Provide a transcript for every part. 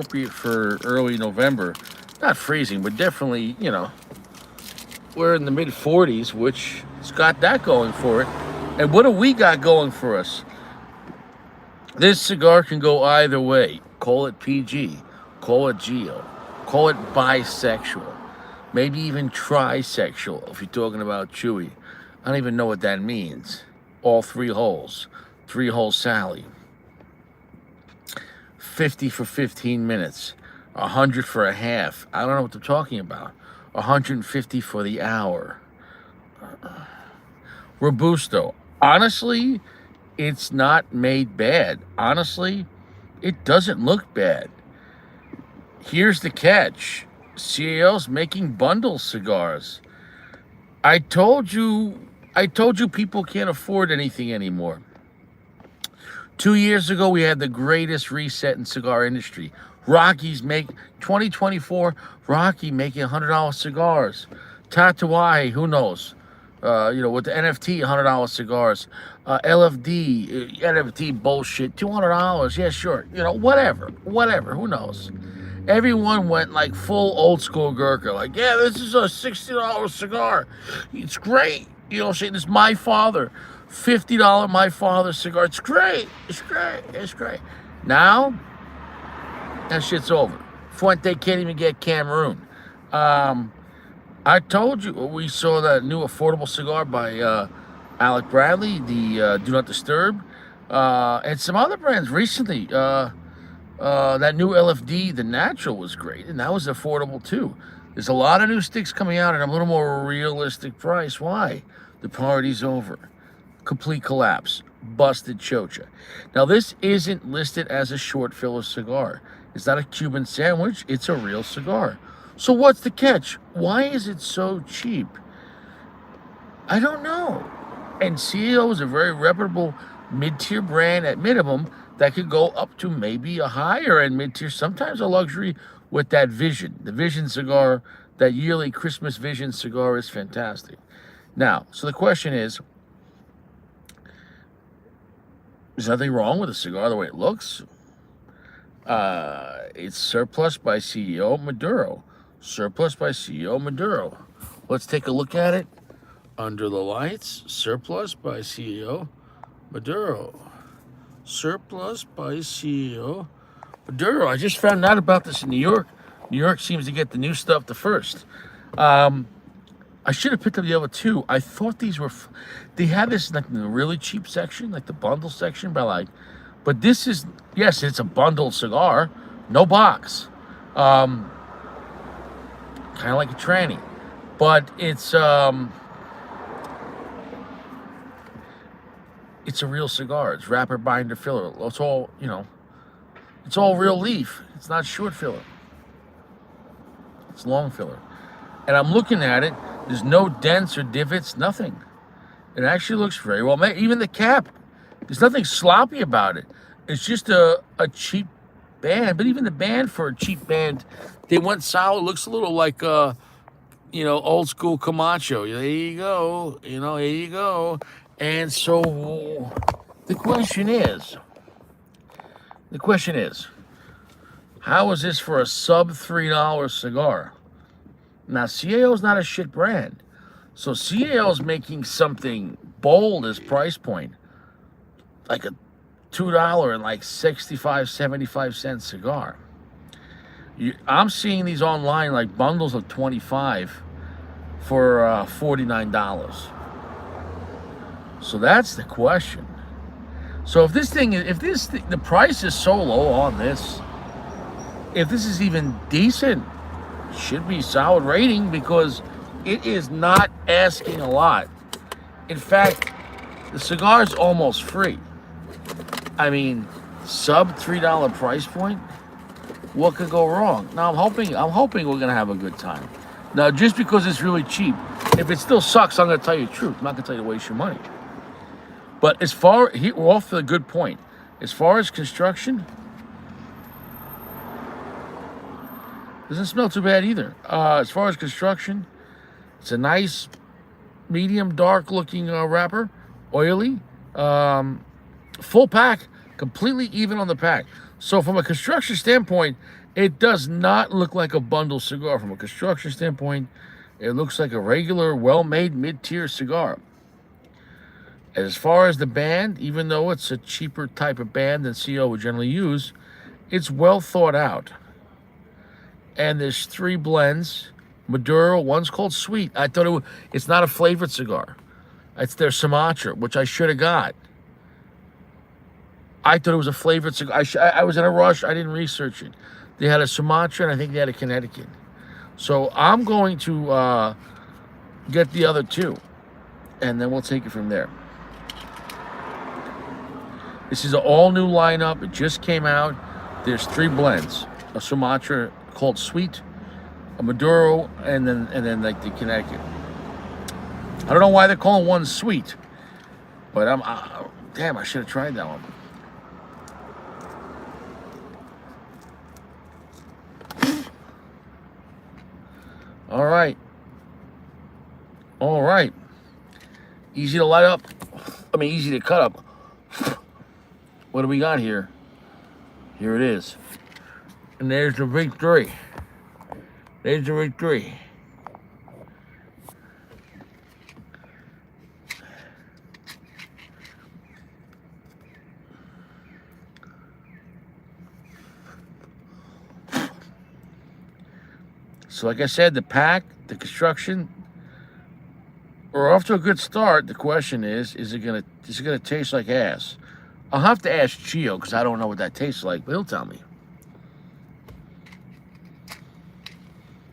appropriate for early November. Not freezing, but definitely, we're in the mid 40s, which has got that going for it. And what do we got going for us? This cigar can go either way. Call it PG, call it Geo, call it bisexual, maybe even trisexual if you're talking about Chewy. I don't even know what that means. All three holes Sally, 50 for 15 minutes, 100 for a half. I don't know what they're talking about. 150 for the hour. Robusto. Honestly, it's not made bad. Honestly, it doesn't look bad. Here's the catch. CAO's making bundle cigars. I told you people can't afford anything anymore. 2 years ago, we had the greatest reset in cigar industry. Rockies make 2024. Rocky making $100 cigars. Tatuaje, who knows? With the NFT, $100 cigars. NFT bullshit, $200. Yeah, sure. Whatever. Who knows? Everyone went like full old school Gurkha. Like, yeah, this is a $60 cigar. It's great. Saying this my father. $50 my father's cigar. It's great. It's great. Now, that shit's over. Fuente can't even get Cameroon. I told you we saw that new affordable cigar by Alec Bradley, the Do Not Disturb, and some other brands recently. That new LFD, the Natural, was great, and that was affordable too. There's a lot of new sticks coming out at a little more realistic price. Why? The party's over. Complete collapse. Busted chocha. Now, this isn't listed as a short filler cigar. It's not a Cuban sandwich. It's a real cigar. So what's the catch? Why is it so cheap? I don't know. And CEO is a very reputable mid-tier brand at minimum that could go up to maybe a higher end mid-tier, sometimes a luxury with that Vision. The Vision cigar, that yearly Christmas Vision cigar is fantastic. Now, so the question is, there's nothing wrong with the cigar the way it looks. It's surplus by CEO Maduro. Surplus by CEO Maduro. Let's take a look at it. Under the lights, surplus by CEO Maduro. Surplus by CEO Maduro. I just found out about this in New York. New York seems to get the new stuff the first. I should have picked up the other two. I thought these were, they had this like in the really cheap section, like the bundle section, but this is, yes, it's a bundled cigar, no box. Kind of like a tranny, but it's a real cigar. It's wrapper, binder, filler. It's all, it's all real leaf. It's not short filler. It's long filler. And I'm looking at it. There's no dents or divots, nothing. It actually looks very well made. Even the cap, there's nothing sloppy about it. It's just a cheap band. But even the band, for a cheap band, they went solid. Looks a little like, old school Camacho. There you go. There you go. And so the question is, how is this for a sub $3 cigar? Now, CAO's not a shit brand. So CAO's making something bold as price point. Like a $2 and like 75 cigar. I'm seeing these online like bundles of 25 for $49. So that's the question. So if the price is so low on this, if this is even decent, should be solid rating because it is not asking a lot. In fact, the cigar is almost free. I mean, sub $3 price point. What could go wrong? Now I'm hoping we're gonna have a good time. Now, just because it's really cheap, if it still sucks, I'm gonna tell you the truth. I'm not gonna tell you to waste your money. But we're off to a good point. As far as construction, doesn't smell too bad either. As far as construction, it's a nice, medium dark looking wrapper, oily, full pack, completely even on the pack. So from a construction standpoint, It does not look like a bundle cigar from a construction standpoint. It looks like a regular, well-made, mid-tier cigar. As far as the band, even though it's a cheaper type of band than CAO would generally use, it's well thought out. And there's 3 blends. Maduro, one's called Sweet. I thought it's not a flavored cigar. It's their Sumatra, which I should have got. I thought it was a flavored cigar. I was in a rush. I didn't research it. They had a Sumatra, and I think they had a Connecticut. So I'm going to get the other 2, and then we'll take it from there. This is an all-new lineup. It just came out. There's 3 blends. A Sumatra called Sweet, a Maduro, and then like the Connecticut. I don't know why they're calling one Sweet, but damn, I should have tried that one. All right. All right. Easy to light up. I mean, easy to cut up. What do we got here? Here it is. And there's the victory. There's the victory. So like I said, the pack, the construction, we're off to a good start. The question is it gonna taste like ass? I'll have to ask Gio because I don't know what that tastes like, but he'll tell me.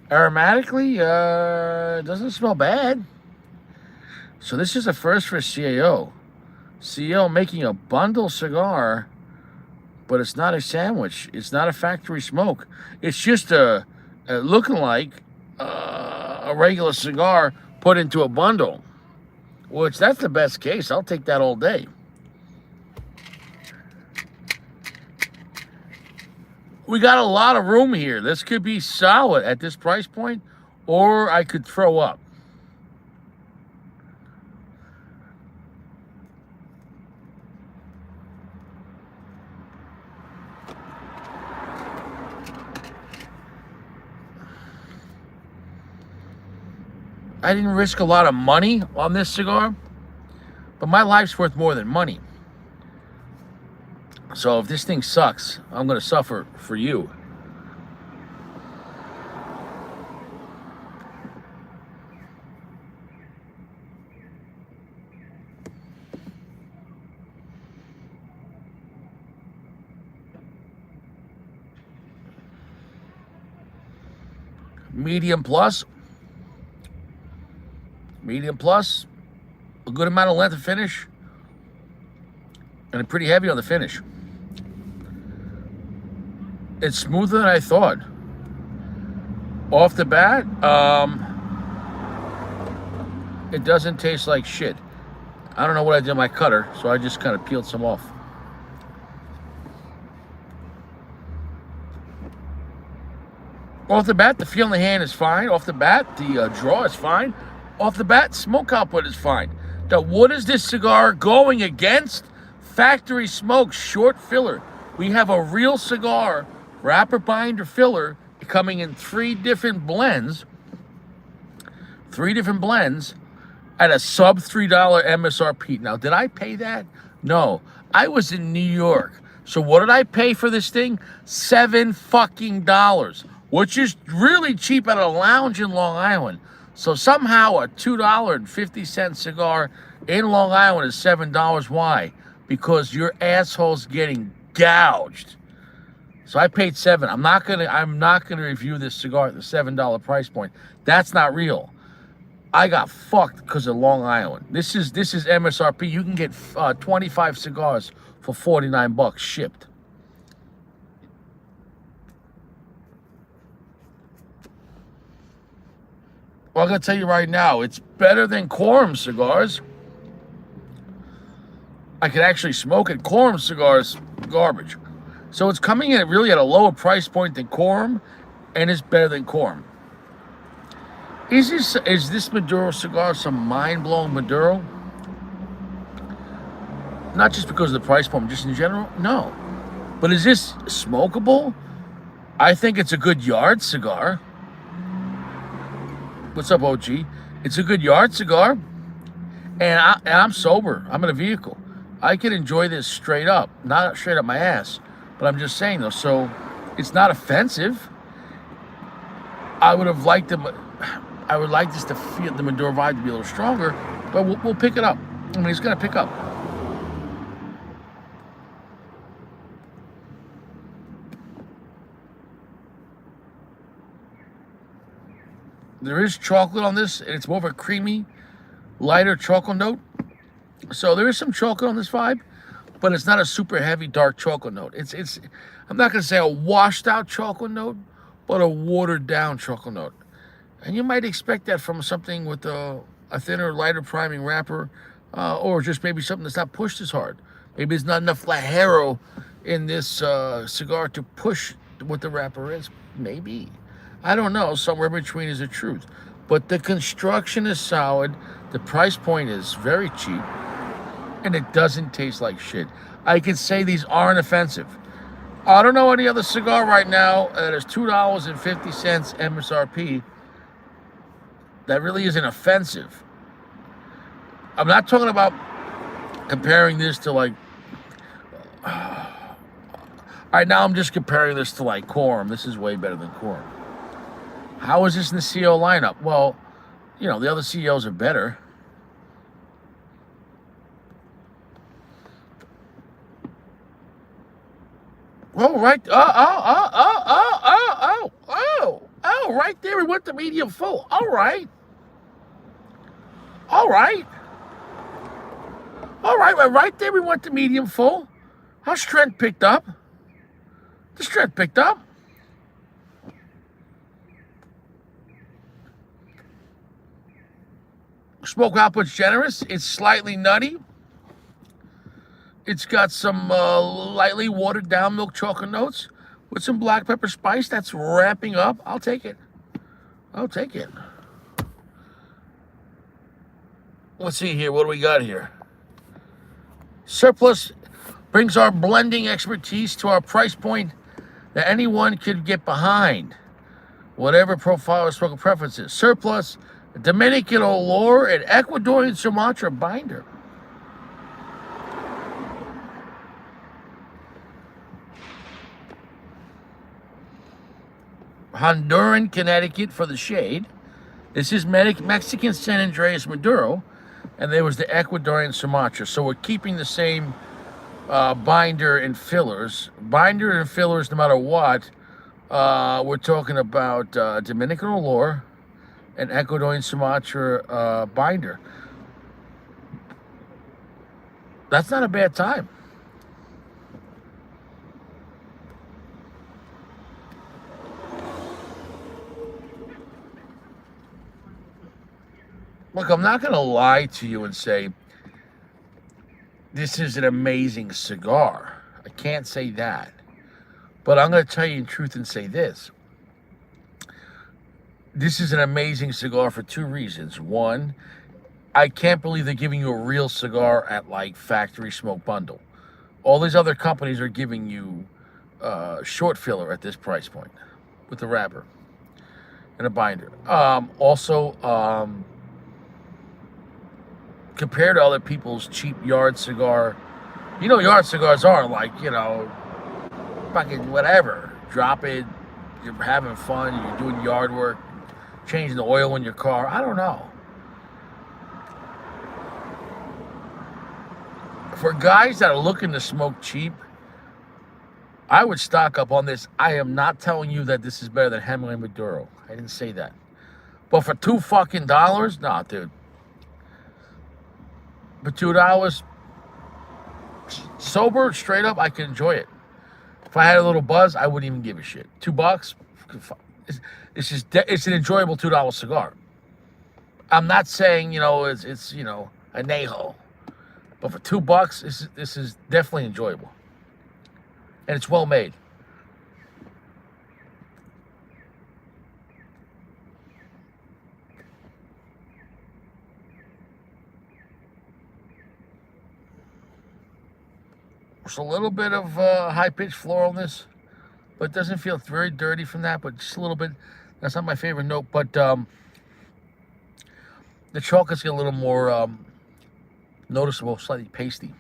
Aromatically, it doesn't smell bad. So this is a first for CAO. CAO making a bundle cigar, but it's not a sandwich. It's not a factory smoke. It's just looking like a regular cigar put into a bundle, which that's the best case. I'll take that all day. We got a lot of room here. This could be solid at this price point, or I could throw up. I didn't risk a lot of money on this cigar, but my life's worth more than money. So if this thing sucks, I'm going to suffer for you. Medium plus. Medium plus. A good amount of length of finish. And pretty heavy on the finish. It's smoother than I thought. Off the bat, it doesn't taste like shit. I don't know what I did in my cutter, so I just kind of peeled some off. Off the bat, the feel in the hand is fine. Off the bat, the draw is fine. Off the bat, smoke output is fine. Now, what is this cigar going against? Factory smoke, short filler. We have a real cigar, wrapper, binder, filler, coming in 3 different blends. 3 different blends at a sub $3 MSRP. Now, did I pay that? No. I was in New York. So what did I pay for this thing? $7 fucking dollars, which is really cheap at a lounge in Long Island. So somehow a $2.50 cigar in Long Island is $7. Why? Because your asshole's getting gouged. So I paid $7. I'm not gonna review this cigar at the $7 price point. That's not real. I got fucked because of Long Island. This is MSRP. You can get 25 cigars for $49 shipped. Well, I'm gonna tell you right now, it's better than Quorum cigars. I could actually smoke it. Quorum cigars, garbage. So it's coming in really at a lower price point than Quorum, and it's better than Quorum. Is this Maduro cigar some mind-blowing Maduro? Not just because of the price point, just in general? No. But is this smokable? I think it's a good yard cigar. What's up, OG? It's a good yard cigar, and I'm sober. I'm in a vehicle. I can enjoy this straight up, not straight up my ass, but I'm just saying though. So it's not offensive. I would have liked them. I would like this to feel the Maduro vibe to be a little stronger, but we'll pick it up. I mean, it's gonna pick up. There is chocolate on this, and it's more of a creamy, lighter chocolate note. So there is some chocolate on this vibe, but it's not a super heavy dark chocolate note. It's I'm not gonna say a washed out chocolate note, but a watered down chocolate note. And you might expect that from something with a thinner, lighter priming wrapper, or just maybe something that's not pushed as hard. Maybe there's not enough Lajero in this cigar to push what the wrapper is. Maybe. I don't know. Somewhere between is the truth. But the construction is solid. The price point is very cheap. And it doesn't taste like shit. I can say these aren't offensive. I don't know any other cigar right now that is $2.50 MSRP that really isn't offensive. I'm not talking about comparing this to like... All right, now I'm just comparing this to like Quorum. This is way better than Quorum. How is this in the CO lineup? Well, you know, the other CEOs are better. Oh, right. Oh, right there. We went to medium full. All right. Right there we went to medium full. Our strength picked up. The strength picked up. Smoke output's generous. It's slightly nutty. It's got some lightly watered down milk chocolate notes with some black pepper spice that's wrapping up. I'll take it. Let's see here. What do we got here? Surplus brings our blending expertise to our price point that anyone could get behind, whatever profile or smoker preferences. Surplus, Dominican Olor, and Ecuadorian Sumatra binder. Honduran, Connecticut for the shade. This is Mexican San Andreas Maduro, and there was the Ecuadorian Sumatra. So we're keeping the same binder and fillers. Binder and fillers, no matter what. We're talking about Dominican Olor and Ecuadorian Sumatra binder. That's not a bad time. Look, I'm not going to lie to you and say this is an amazing cigar. I can't say that. But I'm going to tell you in truth and say this. This is an amazing cigar for two reasons. One, I can't believe they're giving you a real cigar at like Factory Smoke Bundle. All these other companies are giving you short filler at this price point with the wrapper and a binder. Compared to other people's cheap yard cigar, you know, yard cigars are like, you know, fucking whatever. Drop it, you're having fun, you're doing yard work, changing the oil in your car. I don't know. For guys that are looking to smoke cheap, I would stock up on this. I am not telling you that this is better than Hemingway Maduro. I didn't say that. But for $2 nah, dude. For $2, sober, straight up, I can enjoy it. If I had a little buzz, I wouldn't even give a shit. $2, it's an enjoyable $2 cigar. I'm not saying, you know, it's you know, a Nejo, but for $2, this is definitely enjoyable, and it's well made. There's a little bit of high-pitched floral in this. but it doesn't feel very dirty from that, but just a little bit. That's not my favorite note, but the chocolates get a little more noticeable, slightly pasty.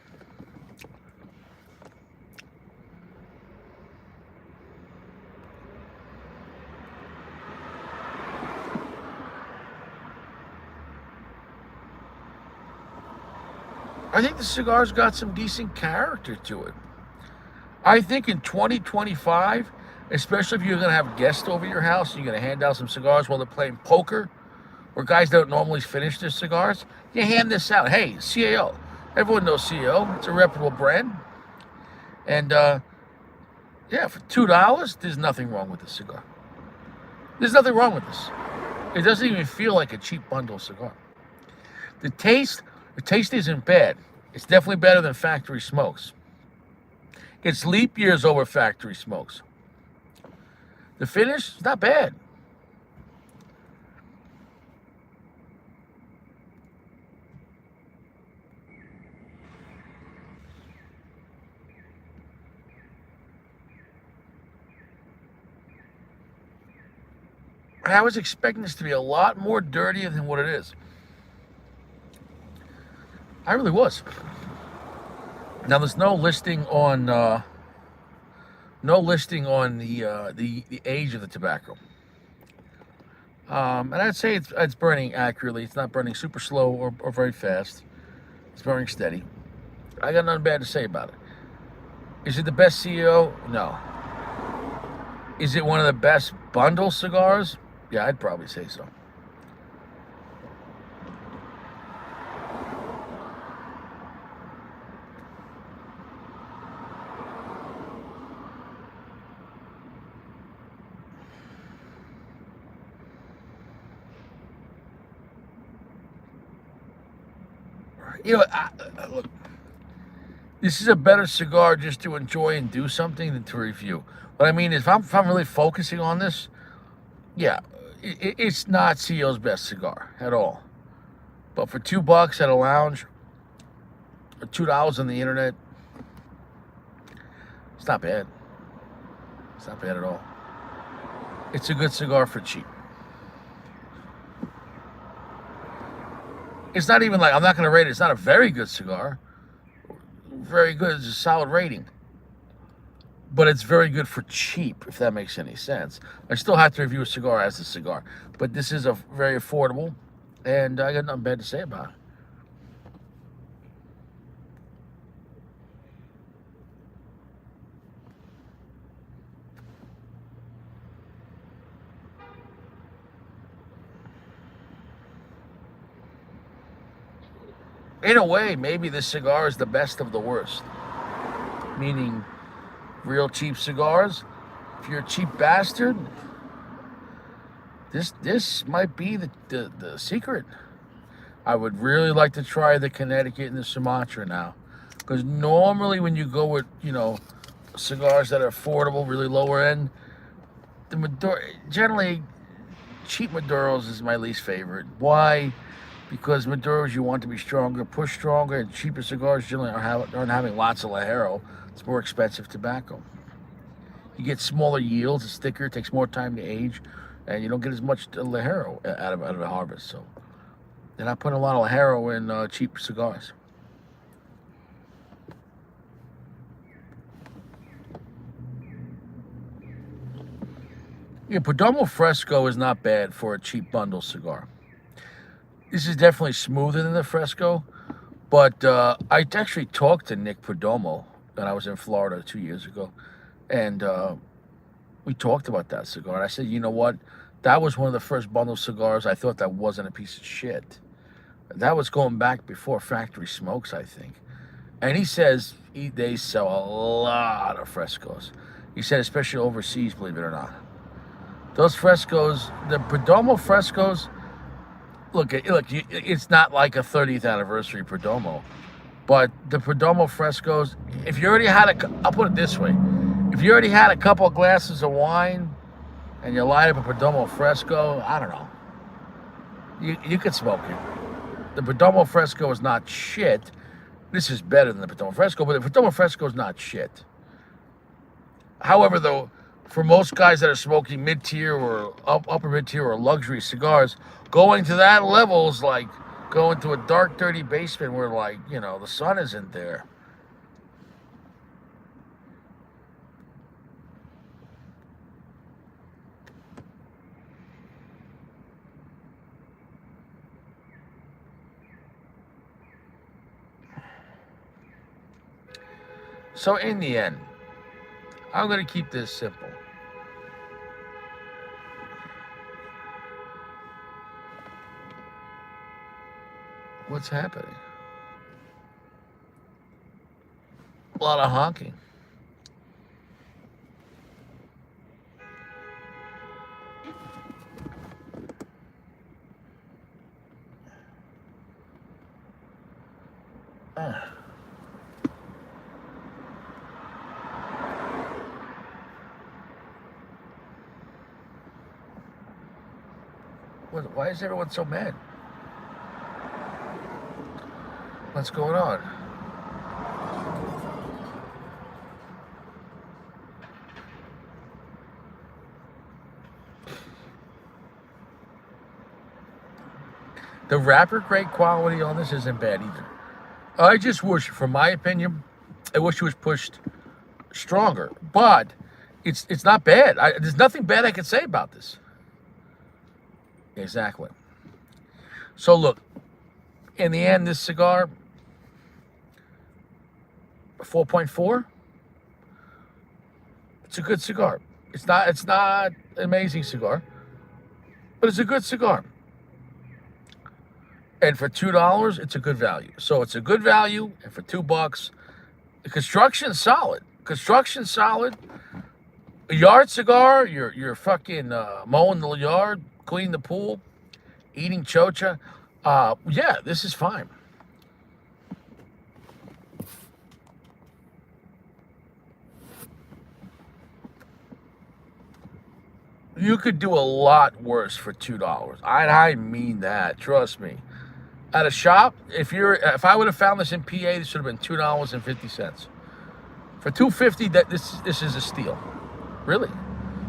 I think the cigar's got some decent character to it. I think in 2025, especially if you're going to have guests over your house, you're going to hand out some cigars while they're playing poker, or guys don't normally finish their cigars, you hand this out. Hey, CAO. Everyone knows CAO. It's a reputable brand. And yeah, for $2, there's nothing wrong with this cigar. There's nothing wrong with this. It doesn't even feel like a cheap bundle cigar. The taste isn't bad. It's definitely better than factory smokes. It's leap years over factory smokes. The finish is not bad. I was expecting this to be a lot more dirtier than what it is. I really was. Now there's no listing on the age of the tobacco. And I'd say it's burning accurately. It's not burning super slow or very fast. It's burning steady. I got nothing bad to say about it. Is it the best CEO? No. Is it one of the best bundle cigars? Yeah, I'd probably say so. Look, this is a better cigar just to enjoy and do something than to review. What I mean is, if I'm really focusing on this, yeah, it's not CEO's best cigar at all. But for $2 at a lounge, or $2 on the internet, it's not bad. It's not bad at all. It's a good cigar for cheap. It's not even like, I'm not going to rate it. It's not a very good cigar. Very good. It's a solid rating. But it's very good for cheap, if that makes any sense. I still have to review a cigar as a cigar. But this is a very affordable, and I got nothing bad to say about it. In a way, maybe this cigar is the best of the worst. Meaning, real cheap cigars, if you're a cheap bastard, this might be the secret. I would really like to try the Connecticut and the Sumatra now. Because normally when you go with, cigars that are affordable, really lower end, the Maduro, generally, cheap Maduros is my least favorite. Why? Because Maduros you want to be stronger, push stronger, and cheaper cigars generally aren't having lots of Ligero. It's more expensive tobacco. You get smaller yields, it's thicker, it takes more time to age, and you don't get as much Ligero out of the harvest. So they're not putting a lot of Ligero in cheap cigars. Yeah, Perdomo Fresco is not bad for a cheap bundle cigar. This is definitely smoother than the Fresco, but I actually talked to Nick Perdomo when I was in Florida 2 years ago, and we talked about that cigar. And I said, you know what? That was one of the first bundle cigars I thought that wasn't a piece of shit. That was going back before factory smokes, I think. And he says they sell a lot of Frescos. He said, especially overseas, believe it or not. Those Frescos, the Perdomo Frescos, look, it's not like a 30th anniversary Perdomo, but the Perdomo Frescos, if you already had I'll put it this way, if you already had a couple of glasses of wine and you light up a Perdomo Fresco, I don't know, you could smoke it. The Perdomo Fresco is not shit. This is better than the Perdomo Fresco, but the Perdomo Fresco is not shit. However, though, for most guys that are smoking mid-tier or upper mid-tier or luxury cigars, going to that level is like going to a dark, dirty basement where, like, the sun isn't there. So in the end, I'm going to keep this simple. What's happening? A lot of honking. Ah. Why is everyone so mad? What's going on? The wrapper grade quality on this isn't bad either. I just wish, from my opinion, I wish it was pushed stronger. But it's not bad. There's nothing bad I can say about this. Exactly. So look, in the end, this cigar, 4.4. It's a good cigar. It's not an amazing cigar, but it's a good cigar. And for $2, it's a good value. So it's a good value, and for $2, the construction's solid. Construction's solid. A yard cigar, you're fucking mowing the yard, cleaning the pool, eating chocha. Yeah, this is fine. You could do a lot worse for $2. I mean that. Trust me. At a shop, if I would have found this in PA, this would have been $2.50. For $2.50, this is a steal. Really.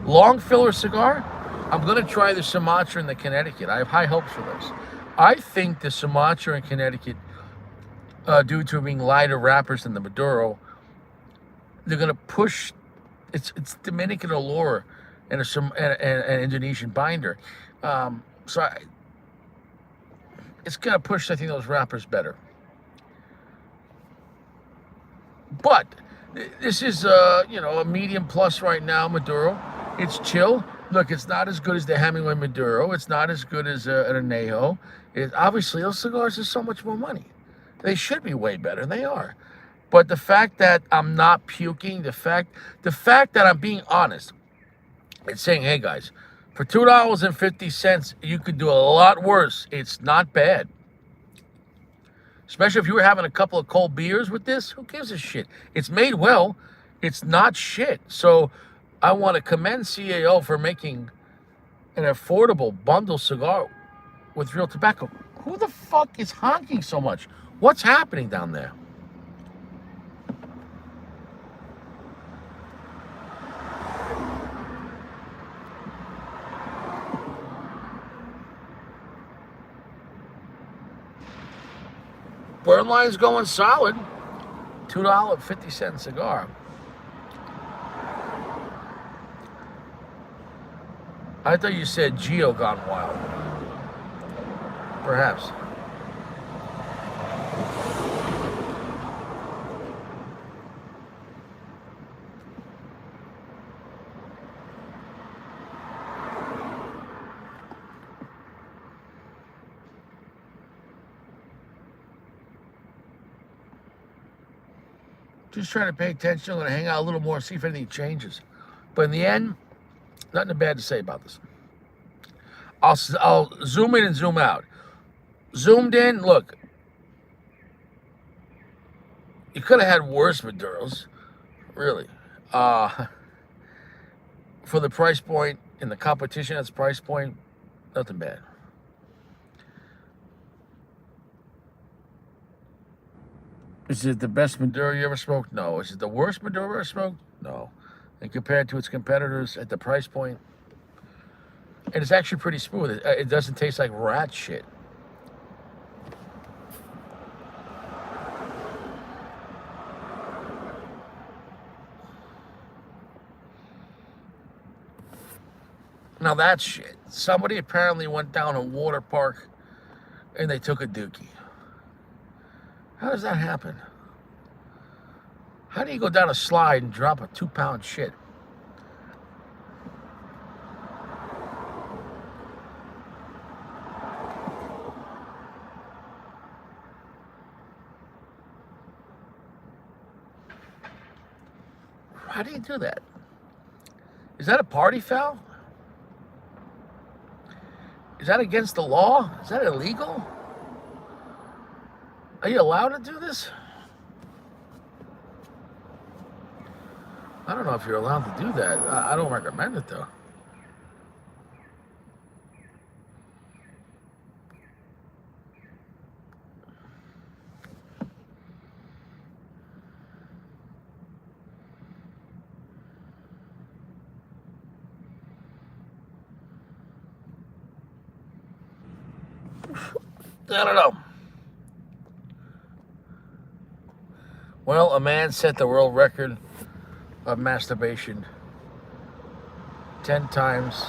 Long filler cigar. I'm gonna try the Sumatra and the Connecticut. I have high hopes for this. I think the Sumatra and Connecticut, due to being lighter wrappers than the Maduro, they're gonna push. It's Dominican allure and an Indonesian binder. It's gonna push, I think, those wrappers better. But this is a medium plus right now, Maduro. It's chill. Look, it's not as good as the Hemingway Maduro. It's not as good as an Anejo. Obviously, those cigars are so much more money. They should be way better, and they are. But the fact that I'm not puking, the fact that I'm being honest, and saying, hey guys, for $2.50, you could do a lot worse. It's not bad. Especially if you were having a couple of cold beers with this, who gives a shit? It's made well. It's not shit. So I want to commend CAO for making an affordable bundle cigar with real tobacco. Who the fuck is honking so much? What's happening down there? Burn line's going solid. $2.50 cigar. I thought you said Geo gone wild. Perhaps. Just trying to pay attention. I'm going to hang out a little more, see if anything changes. But in the end, nothing bad to say about this. I'll zoom in and zoom out. Zoomed in, look. You could have had worse Maduros, really. For the price point, in the competition, that's price point, nothing bad. Is it the best Maduro you ever smoked? No. Is it the worst Maduro you ever smoked? No. and compared to its competitors at the price point, and it's actually pretty smooth. It doesn't taste like rat shit. Now that's shit. Somebody apparently went down a water park and they took a dookie. How does that happen? How do you go down a slide and drop a 2-pound shit? How do you do that? Is that a party foul? Is that against the law? Is that illegal? Are you allowed to do this? I don't know if you're allowed to do that. I don't recommend it, though. I don't know. Well, a man set the world record of masturbation 10 times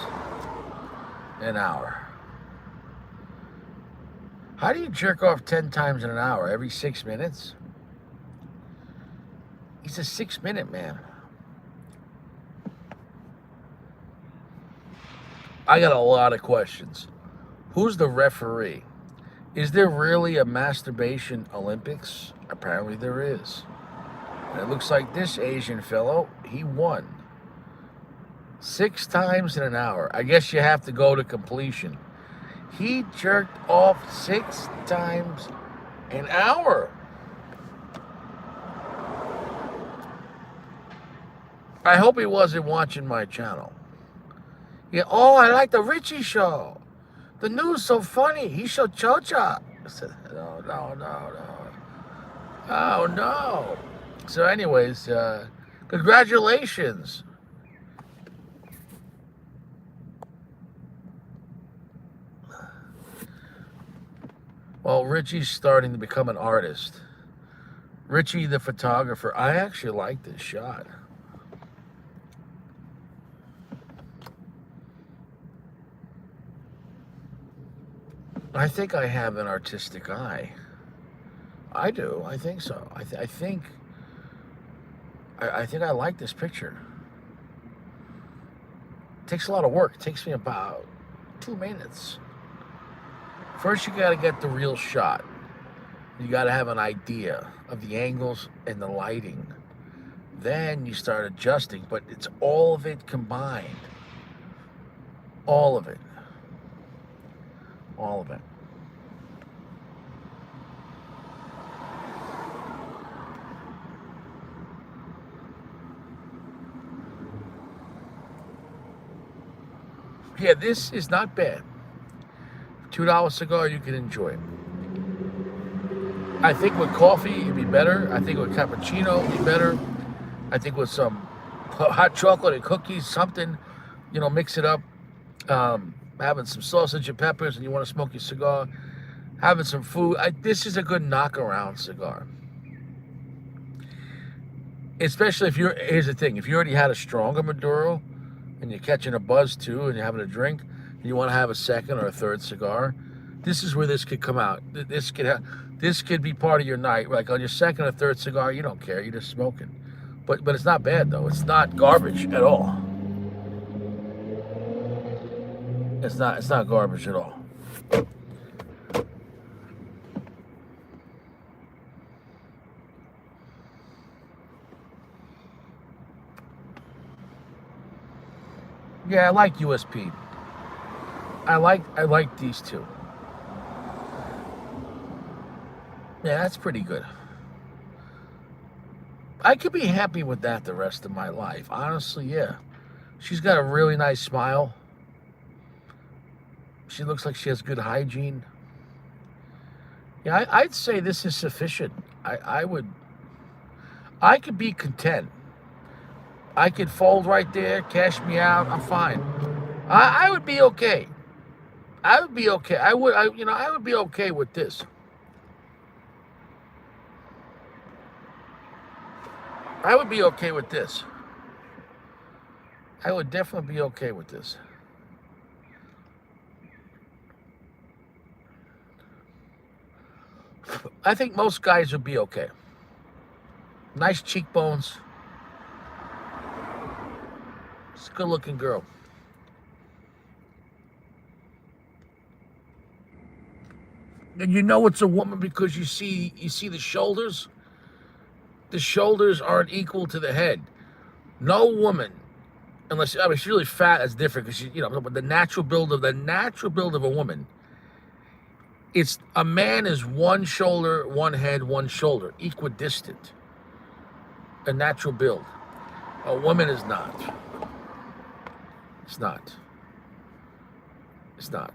an hour. How do you jerk off 10 times in an hour? Every 6 minutes? He's a 6-minute man. I got a lot of questions. Who's the referee? Is there really a masturbation Olympics? Apparently there is. And it looks like this Asian fellow, he won 6 times in an hour. I guess you have to go to completion. He jerked off 6 times an hour. I hope he wasn't watching my channel. Yeah, oh, I like the Richie show. The news so funny. He showed chocha. I said, no. Oh, no. So anyways, congratulations. Well, Richie's starting to become an artist. Richie, the photographer. I actually like this shot. I think I have an artistic eye. I do. I think so. I think I like this picture. It takes a lot of work. It takes me about 2 minutes. First, you got to get the real shot. You got to have an idea of the angles and the lighting. Then you start adjusting, but it's all of it combined. All of it. All of it. Yeah, this is not bad. $2 cigar you can enjoy. I think with coffee it'd be better. I think with cappuccino it'd be better. I think with some hot chocolate and cookies, something, mix it up. Having some sausage and peppers and you want to smoke your cigar. Having some food. This is a good knockaround cigar. Especially here's the thing, if you already had a stronger Maduro and you're catching a buzz too and you're having a drink and you want to have a second or a third cigar, this is where this could come out. This could be part of your night. Like on your second or third cigar, you don't care, you're just smoking. But it's not bad though. It's not garbage at all. It's not garbage at all. Yeah, I like USP. I like these two. Yeah, that's pretty good. I could be happy with that the rest of my life. Honestly, yeah. She's got a really nice smile. She looks like she has good hygiene. Yeah, I'd say this is sufficient. I could be content. I could fold right there, cash me out. I'm fine. I would be okay. I would be okay. I would be okay with this. I would be okay with this. I would definitely be okay with this. I think most guys would be okay. Nice cheekbones. It's a good-looking girl. And you know it's a woman because you see the shoulders. The shoulders aren't equal to the head. No woman, unless she's really fat, that's different because but the natural build of a woman. It's a man is one shoulder, one head, one shoulder, equidistant. A natural build. A woman is not. It's not. It's not.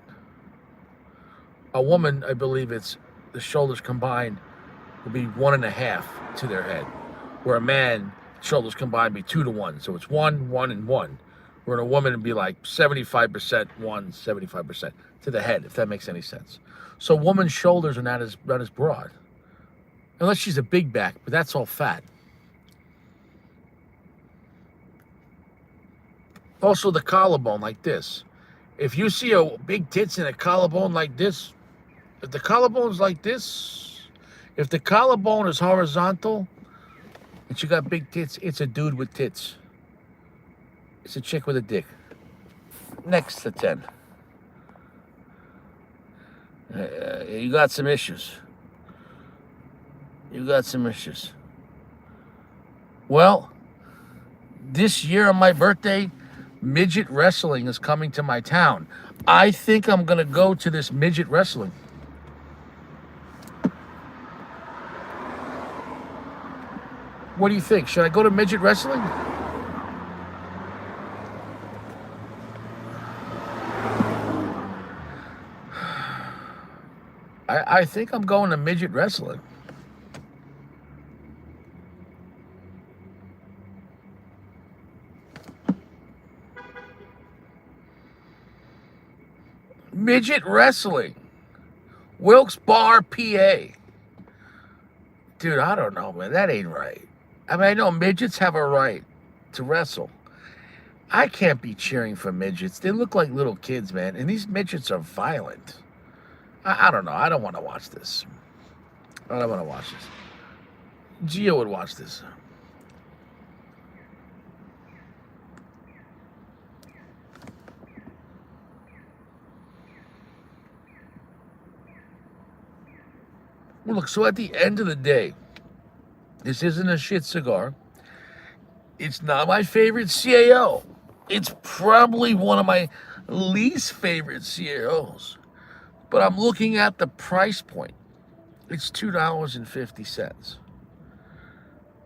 A woman, I believe the shoulders combined will be 1.5 to their head. Where a man, shoulders combined be 2 to 1. So it's 1, 1, and 1. Where a woman would be like 75% 1, 75% to the head, if that makes any sense. So woman's shoulders are not as broad. Unless she's a big back, but that's all fat. Also the collarbone like this. If you see a big tits and a collarbone like this, if the collarbone's like this, if the collarbone is horizontal and she got big tits, it's a dude with tits. It's a chick with a dick. Next to 10. You got some issues. You got some issues. Well, this year on my birthday, midget wrestling is coming to my town. I think I'm going to go to this midget wrestling. What do you think? Should I go to midget wrestling? I think I'm going to midget wrestling. Midget wrestling. Wilkes Barre, PA. Dude, I don't know, man. That ain't right. I mean, I know midgets have a right to wrestle. I can't be cheering for midgets. They look like little kids, man. And these midgets are violent. I don't know. I don't want to watch this. I don't want to watch this. Gio would watch this. Well, look, so at the end of the day, this isn't a shit cigar. It's not my favorite CAO. It's probably one of my least favorite CAOs. But I'm looking at the price point. It's $2.50.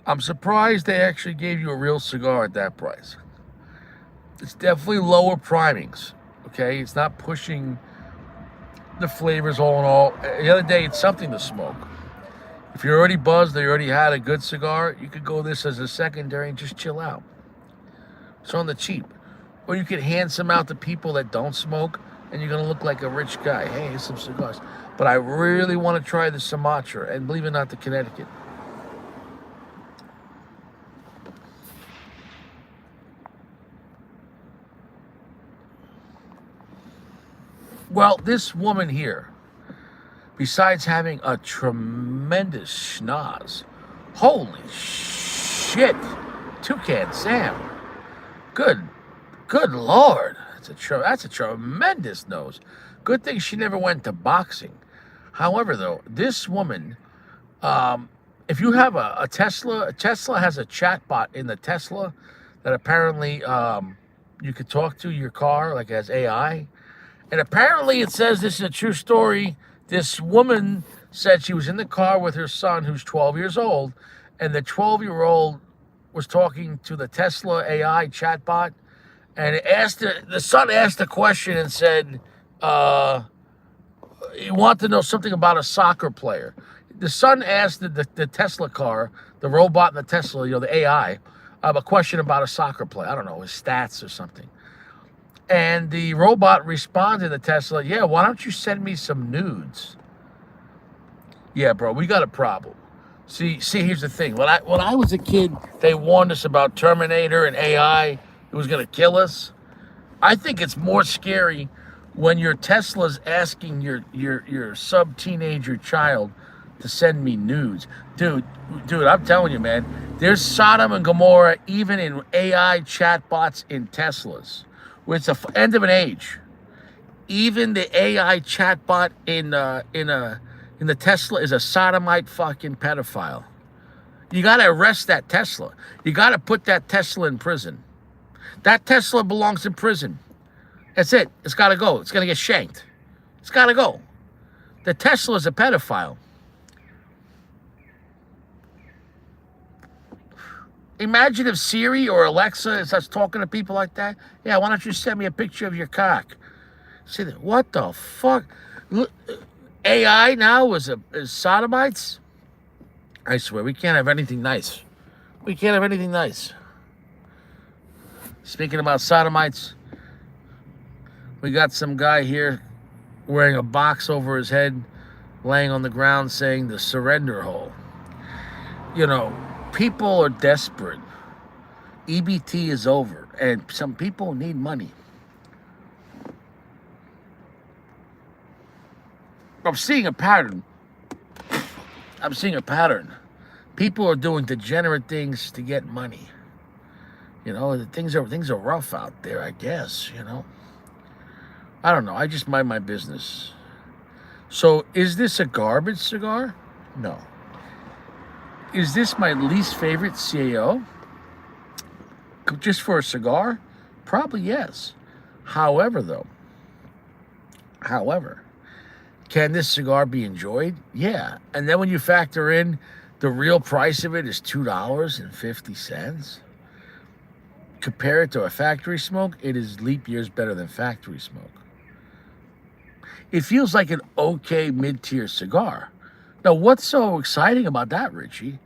I'm surprised they actually gave you a real cigar at that price. It's definitely lower primings, okay? It's not pushing the flavors all in all. The other day, it's something to smoke. If you're already buzzed or you already had a good cigar, you could go this as a secondary and just chill out. It's on the cheap. Or you could hand some out to people that don't smoke, and you're going to look like a rich guy. Hey, here's some cigars. But I really want to try the Sumatra, and believe it or not, the Connecticut. Well, this woman here, besides having a tremendous schnoz, holy shit, Toucan Sam, good Lord, that's a tremendous nose. Good thing she never went to boxing. However, though, this woman, if you have a Tesla has a chatbot in the Tesla that apparently you could talk to your car, like as AI. And apparently it says, this is a true story, this woman said she was in the car with her son, who's 12 years old, and the 12-year-old was talking to the Tesla AI chatbot, and the son asked a question and said, he wanted to know something about a soccer player. The son asked the Tesla car, the robot in the Tesla, the AI, a question about a soccer play. I don't know, his stats or something. And the robot responded to Tesla, yeah, why don't you send me some nudes? Yeah, bro, we got a problem. See, here's the thing. When I was a kid, they warned us about Terminator and AI. It was gonna kill us. I think it's more scary when your Tesla's asking your sub teenager child to send me nudes. Dude, I'm telling you, man, there's Sodom and Gomorrah even in AI chatbots in Teslas. Where it's the end of an age. Even the AI chatbot in the Tesla is a sodomite fucking pedophile. You got to arrest that Tesla. You got to put that Tesla in prison. That Tesla belongs in prison. That's it. It's got to go. It's going to get shanked. It's got to go. The Tesla is a pedophile. Imagine if Siri or Alexa starts talking to people like that. Yeah, why don't you send me a picture of your cock? See that? What the fuck? AI now is sodomites? I swear, we can't have anything nice. We can't have anything nice. Speaking about sodomites, we got some guy here wearing a box over his head, laying on the ground saying the surrender hole. You know, people are desperate. EBT is over, and some people need money. I'm seeing a pattern. People are doing degenerate things to get money. You know, things are rough out there, I guess, you know. I don't know. I just mind my business. So, is this a garbage cigar? No. Is this my least favorite CAO? Just for a cigar? Probably yes. However, can this cigar be enjoyed? Yeah. And then when you factor in the real price of it is $2.50, compare it to a factory smoke, it is leap years better than factory smoke. It feels like an okay mid-tier cigar. Now, what's so exciting about that, Richie?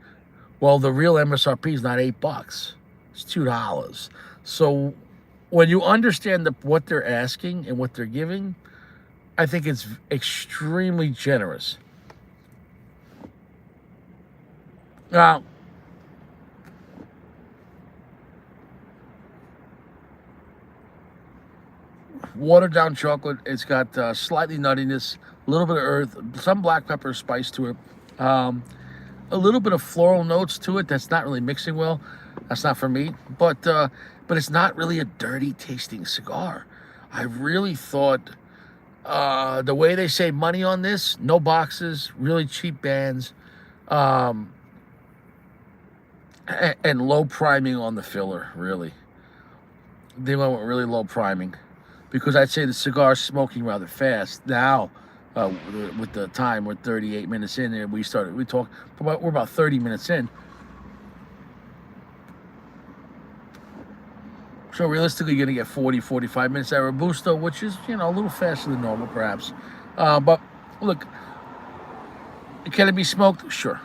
Well, the real MSRP is not $8. It's $2. So when you understand what they're asking and what they're giving, I think it's extremely generous. Now, watered down chocolate. It's got slightly nuttiness, a little bit of earth, some black pepper spice to it, a little bit of floral notes to it that's not really mixing well. That's not for me, but it's not really a dirty tasting cigar. I really thought the way they save money on this, no boxes, really cheap bands, and low priming on the filler, really. They went with really low priming because I'd say the cigar's smoking rather fast. Now, with the time, we're 38 minutes in and we're about 30 minutes in. So realistically, you're going to get 40, 45 minutes at Robusto, which is, a little faster than normal, perhaps. But look, can it be smoked? Sure.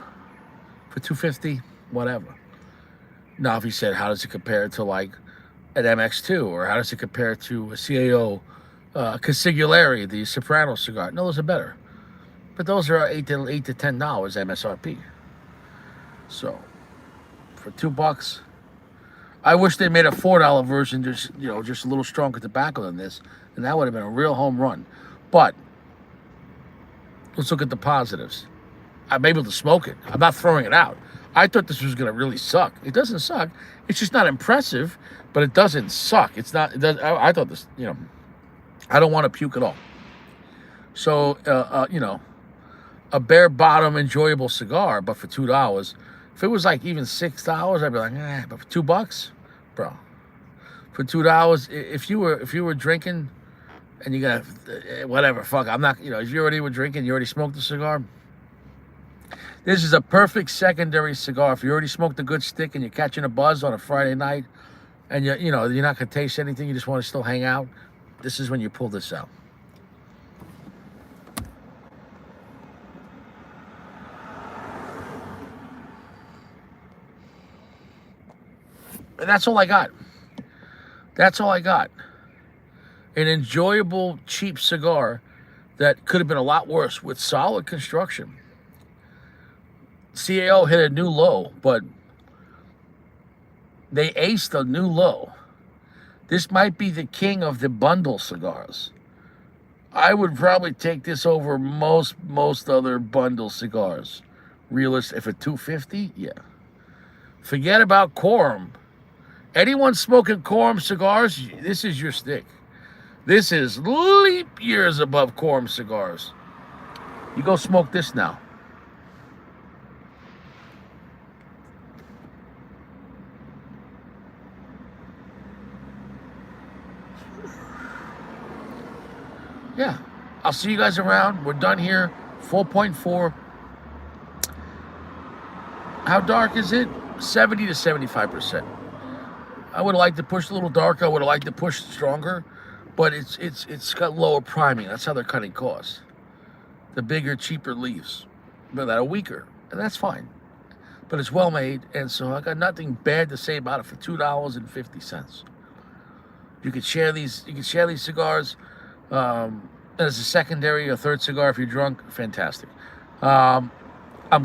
For $2.50, whatever. Now, if he said, how does it compare to like an MX2, or how does it compare to a CAO Consigliere, the Soprano cigar? No, those are better. But those are $8 to $10 MSRP. So, for $2, I wish they made a $4 version, just a little stronger tobacco than this, and that would have been a real home run. But let's look at the positives. I'm able to smoke it. I'm not throwing it out. I thought this was going to really suck. It doesn't suck. It's just not impressive, but it doesn't suck. It's not. I thought this. I don't want to puke at all. So a bare bottom enjoyable cigar, but for $2. If it was like even $6, I'd be like, but for $2, bro. For $2, if you were drinking, and you got whatever, fuck. I'm not. If you already were drinking, you already smoked the cigar. This is a perfect secondary cigar. If you already smoked a good stick and you're catching a buzz on a Friday night, and you're not gonna taste anything, you just want to still hang out. This is when you pull this out. And that's all I got. That's all I got. An enjoyable, cheap cigar that could have been a lot worse with solid construction. CAO hit a new low, but they aced a new low. This might be the king of the bundle cigars. I would probably take this over most other bundle cigars. Realist, if at $250, yeah. Forget about Quorum. Anyone smoking Quorum cigars, this is your stick. This is leap years above Quorum cigars. You go smoke this now. Yeah, I'll see you guys around. We're done here. 4.4. How dark is it? 70 to 75%. I would have liked to push a little darker. I would have liked to push stronger, but it's got lower priming. That's how they're cutting costs. The bigger, cheaper leaves, but that are weaker, and that's fine. But it's well made, and so I got nothing bad to say about it for $2.50. You could share these. You could share these cigars as a secondary or third cigar if you're drunk. Fantastic. I'm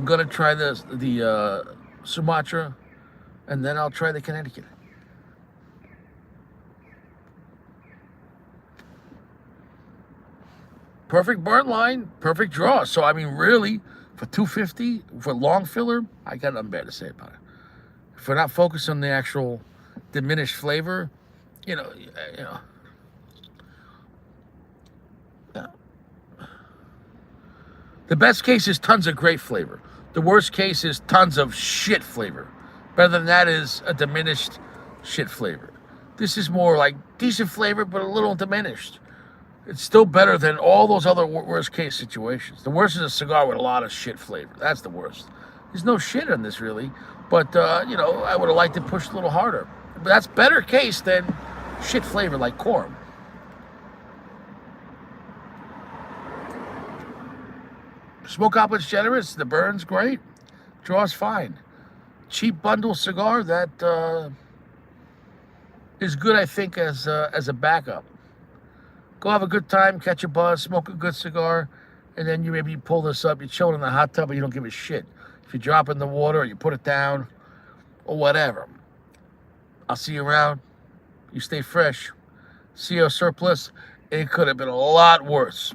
gonna try the Sumatra, and then I'll try the Connecticut. Perfect burn line, perfect draw. So I mean, really, for $2.50 for long filler, I got nothing bad to say about it. If we're not focused on the actual diminished flavor, you know. Yeah. The best case is tons of great flavor. The worst case is tons of shit flavor. Better than that is a diminished shit flavor. This is more like decent flavor, but a little diminished. It's still better than all those other worst case situations. The worst is a cigar with a lot of shit flavor. That's the worst. There's no shit in this really, but I would have liked to push a little harder. But that's better case than shit flavor like Quorum. Smoke output's generous. The burn's great. Draw's fine. Cheap bundle cigar that is good, I think, as a backup. Go have a good time, catch a buzz, smoke a good cigar, and then you pull this up. You're chilling in the hot tub, and you don't give a shit. If you drop it in the water, or you put it down, or whatever. I'll see you around. You stay fresh. CO surplus. It could have been a lot worse.